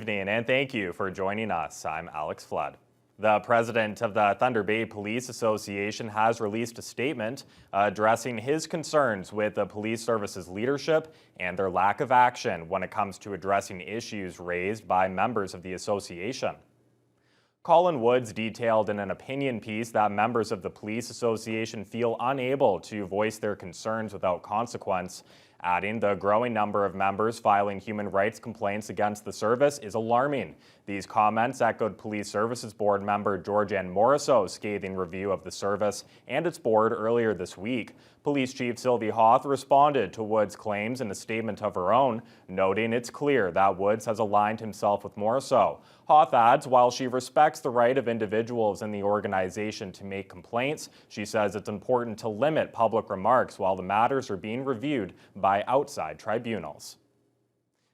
evening, and thank you for joining us. I'm Alex Flood. The president of the Thunder Bay Police Association has released a statement addressing his concerns with the police service's leadership and their lack of action when it comes to addressing issues raised by members of the association. Colin Woods detailed in an opinion piece that members of the Police Association feel unable to voice their concerns without consequence, adding the growing number of members filing human rights complaints against the service is alarming. These comments echoed Police Services Board member Georgianne Morisseau's scathing review of the service and its board earlier this week. Police Chief Sylvie Hoth responded to Woods' claims in a statement of her own, noting it's clear that Woods has aligned himself with Morisseau. Hoth adds, while she respects the right of individuals in the organization to make complaints, she says it's important to limit public remarks while the matters are being reviewed by outside tribunals.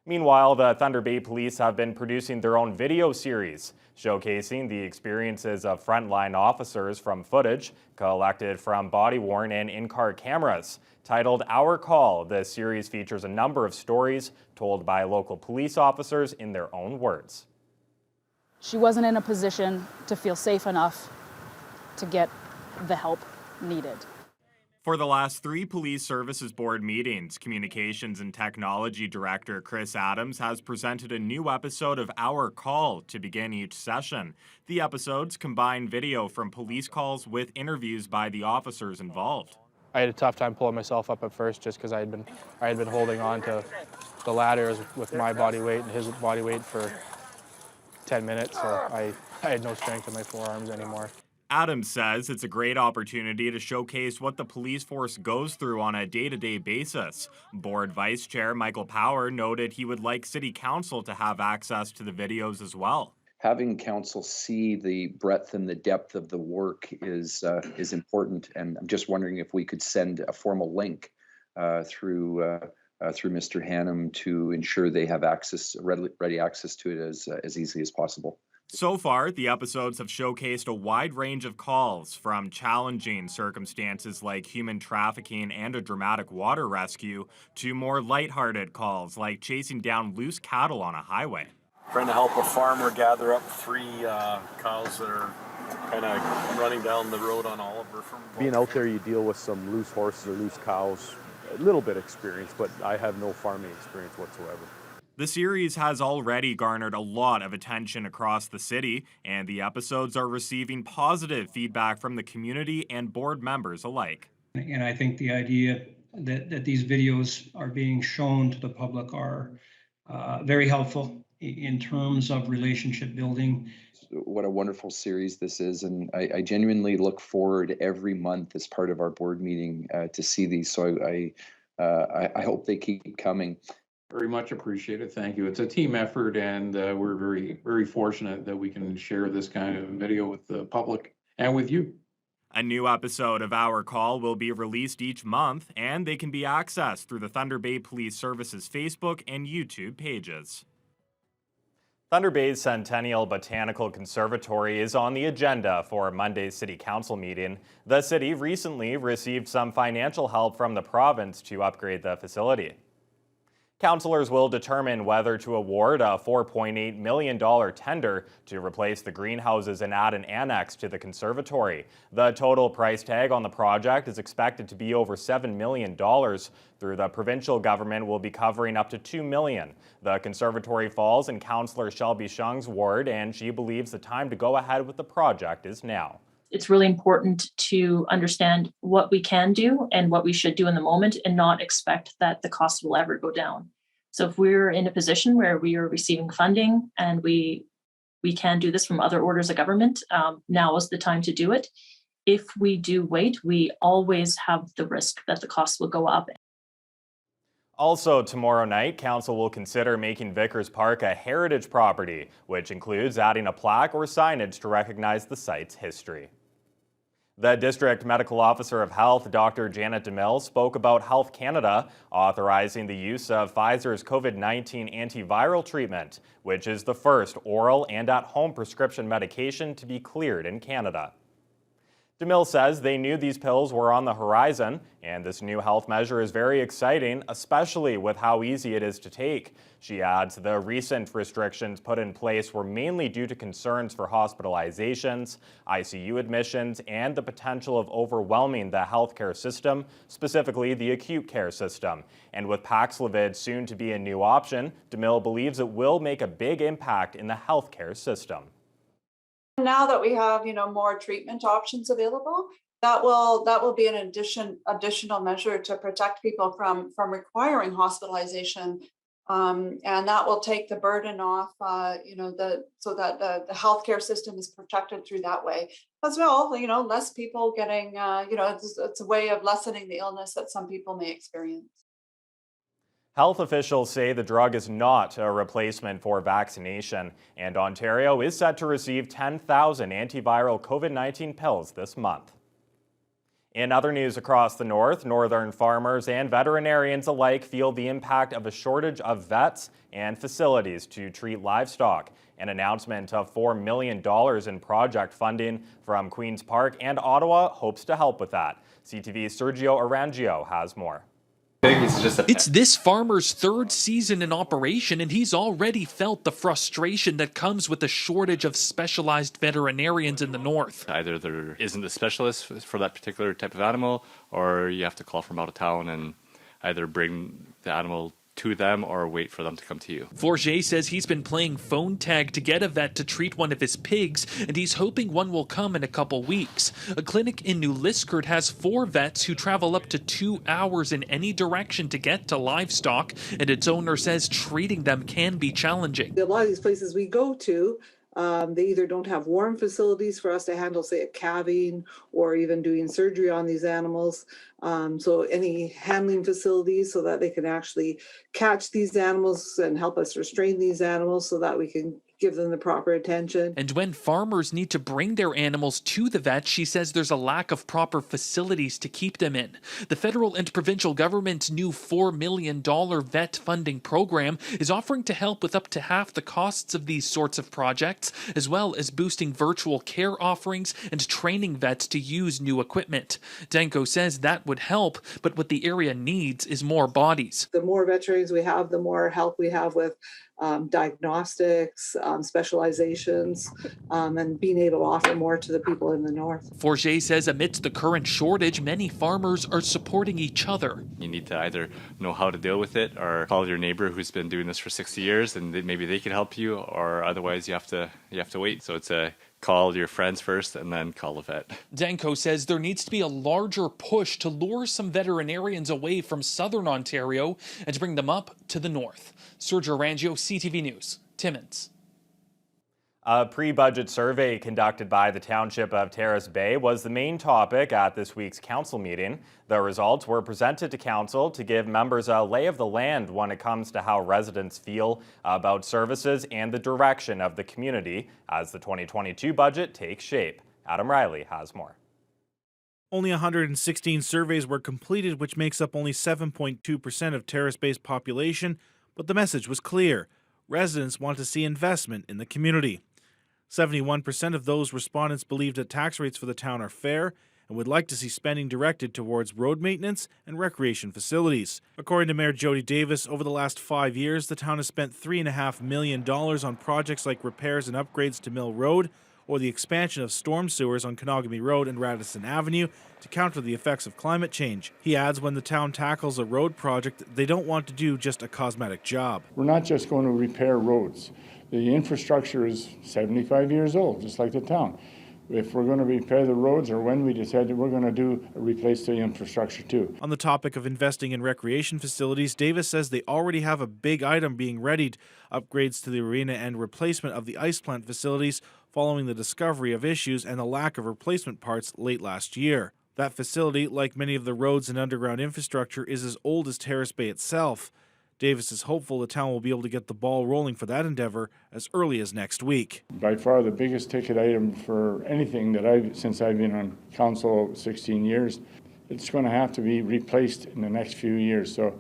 Meanwhile, the Thunder Bay Police have been producing their own video series, showcasing the experiences of frontline officers from footage collected from body-worn and in-car cameras. Titled Our Call, this series features a number of stories told by local police officers in their own words. She wasn't in a position to feel safe enough to get the help needed. For the last 3 Police Services Board meetings, Communications and Technology Director Chris Adams has presented a new episode of Our Call to begin each session. The episodes combine video from police calls with interviews by the officers involved. I had a tough time pulling myself up at first just because I had been holding on to the ladders with my body weight and his body weight for 10 minutes, so I had no strength in my forearms anymore. Adams says it's a great opportunity to showcase what the police force goes through on a day-to-day basis. Board Vice Chair Michael Power noted he would like City Council to have access to the videos as well. Having council see the breadth and the depth of the work is important, and I'm just wondering if we could send a formal link through Mr. Hannum to ensure they have ready access to it as easily as possible. So far, the episodes have showcased a wide range of calls, from challenging circumstances like human trafficking and a dramatic water rescue, to more lighthearted calls like chasing down loose cattle on a highway. Trying to help a farmer gather up 3 cows that are kind of running down the road on Oliver. Being out there, you deal with some loose horses or loose cows. A little bit of experience, but I have no farming experience whatsoever. The series has already garnered a lot of attention across the city, and the episodes are receiving positive feedback from the community and board members alike. And I think the idea that these videos are being shown to the public are very helpful in terms of relationship building. What a wonderful series this is, and I genuinely look forward every month as part of our board meeting to see these. So I hope they keep coming. Very much appreciated. Thank you. It's a team effort, and we're very, very fortunate that we can share this kind of video with the public and with you. A new episode of Our Call will be released each month, and they can be accessed through the Thunder Bay Police Services Facebook and YouTube pages. Thunder Bay's Centennial Botanical Conservatory is on the agenda for Monday's City Council meeting. The city recently received some financial help from the province to upgrade the facility. Councillors will determine whether to award a $4.8 million tender to replace the greenhouses and add an annex to the conservatory. The total price tag on the project is expected to be over $7 million. Through the provincial government will be covering up to $2 million. The conservatory falls in Councillor Shelby Shung's ward, and she believes the time to go ahead with the project is now. It's really important to understand what we can do and what we should do in the moment and not expect that the cost will ever go down. So if we're in a position where we are receiving funding and we can do this from other orders of government, now is the time to do it. If we do wait, we always have the risk that the costs will go up. Also tomorrow night, Council will consider making Vickers Park a heritage property, which includes adding a plaque or signage to recognize the site's history. The District Medical Officer of Health, Dr. Janet DeMille, spoke about Health Canada authorizing the use of Pfizer's COVID-19 antiviral treatment, which is the first oral and at-home prescription medication to be cleared in Canada. DeMille says they knew these pills were on the horizon, and this new health measure is very exciting, especially with how easy it is to take. She adds the recent restrictions put in place were mainly due to concerns for hospitalizations, ICU admissions, and the potential of overwhelming the healthcare system, specifically the acute care system. And with Paxlovid soon to be a new option, DeMille believes it will make a big impact in the healthcare system. Now that we have, more treatment options available, that will be an additional measure to protect people from requiring hospitalization, and that will take the burden off, so that the healthcare system is protected through that way as well. Less people getting, it's a way of lessening the illness that some people may experience. Health officials say the drug is not a replacement for vaccination, and Ontario is set to receive 10,000 antiviral COVID-19 pills this month. In other news across the north, northern farmers and veterinarians alike feel the impact of a shortage of vets and facilities to treat livestock. An announcement of $4 million in project funding from Queen's Park and Ottawa hopes to help with that. CTV's Sergio Arangio has more. It's this farmer's third season in operation, and he's already felt the frustration that comes with the shortage of specialized veterinarians in the north. Either there isn't a specialist for that particular type of animal, or you have to call from out of town and either bring the animal to them or wait for them to come to you. Forget says he's been playing phone tag to get a vet to treat one of his pigs, and he's hoping one will come in a couple weeks. A clinic in New Liskeard has 4 vets who travel up to 2 hours in any direction to get to livestock, and its owner says treating them can be challenging. A lot of these places we go to, they either don't have warm facilities for us to handle, say, a calving or even doing surgery on these animals. So any handling facilities so that they can actually catch these animals and help us restrain these animals so that we can give them the proper attention. And when farmers need to bring their animals to the vet, she says there's a lack of proper facilities to keep them in. The federal and provincial government's new $4 million vet funding program is offering to help with up to half the costs of these sorts of projects, as well as boosting virtual care offerings and training vets to use new equipment. Danko says that would help, but what the area needs is more bodies. The more veterinarians we have, the more help we have with diagnostics, specializations, and being able to offer more to the people in the north. Forget says amidst the current shortage, many farmers are supporting each other. You need to either know how to deal with it or call your neighbor who's been doing this for 60 years and maybe they can help you, or otherwise you have to wait. So it's a call your friends first and then call the vet. Danko says there needs to be a larger push to lure some veterinarians away from southern Ontario and to bring them up to the north. Sergio Arangio, CTV News, Timmins. A pre-budget survey conducted by the Township of Terrace Bay was the main topic at this week's council meeting. The results were presented to council to give members a lay of the land when it comes to how residents feel about services and the direction of the community as the 2022 budget takes shape. Adam Riley has more. Only 116 surveys were completed, which makes up only 7.2% of Terrace Bay's population, but the message was clear. Residents want to see investment in the community. 71% of those respondents believe that tax rates for the town are fair and would like to see spending directed towards road maintenance and recreation facilities. According to Mayor Jody Davis, over the last 5 years, the town has spent $3.5 million on projects like repairs and upgrades to Mill Road or the expansion of storm sewers on Kenogami Road and Radisson Avenue to counter the effects of climate change. He adds when the town tackles a road project, they don't want to do just a cosmetic job. We're not just going to repair roads. The infrastructure is 75 years old, just like the town. If we're going to repair the roads, or when we decide that we're going to replace the infrastructure too. On the topic of investing in recreation facilities, Davis says they already have a big item being readied, upgrades to the arena and replacement of the ice plant facilities following the discovery of issues and the lack of replacement parts late last year. That facility, like many of the roads and underground infrastructure, is as old as Terrace Bay itself. Davis is hopeful the town will be able to get the ball rolling for that endeavor as early as next week. By far the biggest ticket item for anything that since I've been on council 16 years, it's going to have to be replaced in the next few years. So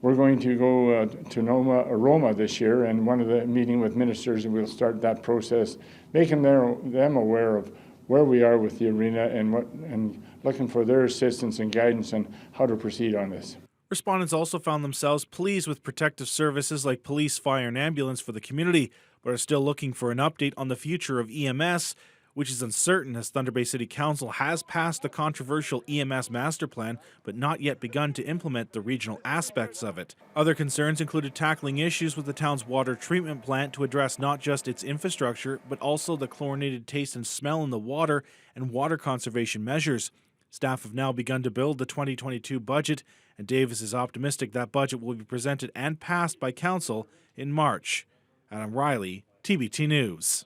we're going to go to Roma this year, and one of the meeting with ministers, and we'll start that process, making them aware of where we are with the arena and looking for their assistance and guidance on how to proceed on this. Respondents also found themselves pleased with protective services like police, fire, and ambulance for the community, but are still looking for an update on the future of EMS, which is uncertain as Thunder Bay City Council has passed the controversial EMS master plan but not yet begun to implement the regional aspects of it. Other concerns included tackling issues with the town's water treatment plant to address not just its infrastructure but also the chlorinated taste and smell in the water and water conservation measures. Staff have now begun to build the 2022 budget, and Davis is optimistic that budget will be presented and passed by Council in March. Adam Riley, TBT News.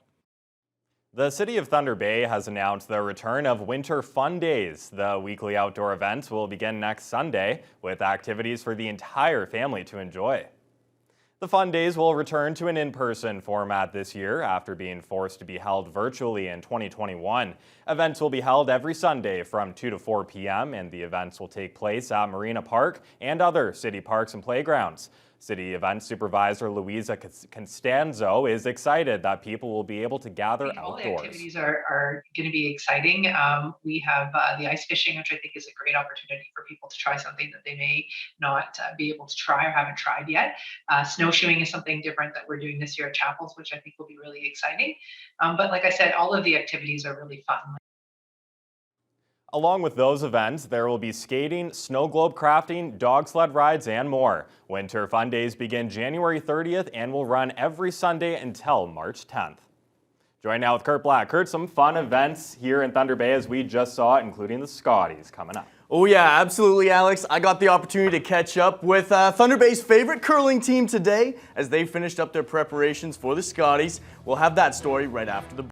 The City of Thunder Bay has announced the return of Winter Fun Days. The weekly outdoor events will begin next Sunday with activities for the entire family to enjoy. The Fun Days will return to an in-person format this year after being forced to be held virtually in 2021. Events will be held every Sunday from 2 to 4 p.m. and the events will take place at Marina Park and other city parks and playgrounds. City Event Supervisor Louisa Constanzo is excited that people will be able to gather outdoors. All the activities are going to be exciting. We have the ice fishing, which I think is a great opportunity for people to try something that they may not be able to try or haven't tried yet. Snowshoeing is something different that we're doing this year at Chapels, which I think will be really exciting. But like I said, all of the activities are really fun. Along with those events, there will be skating, snow globe crafting, dog sled rides, and more. Winter Fun Days begin January 30th and will run every Sunday until March 10th. Join now with Kurt Black. Kurt, some fun events here in Thunder Bay as we just saw, including the Scotties coming up. Oh yeah, absolutely, Alex. I got the opportunity to catch up with Thunder Bay's favorite curling team today as they finished up their preparations for the Scotties. We'll have that story right after the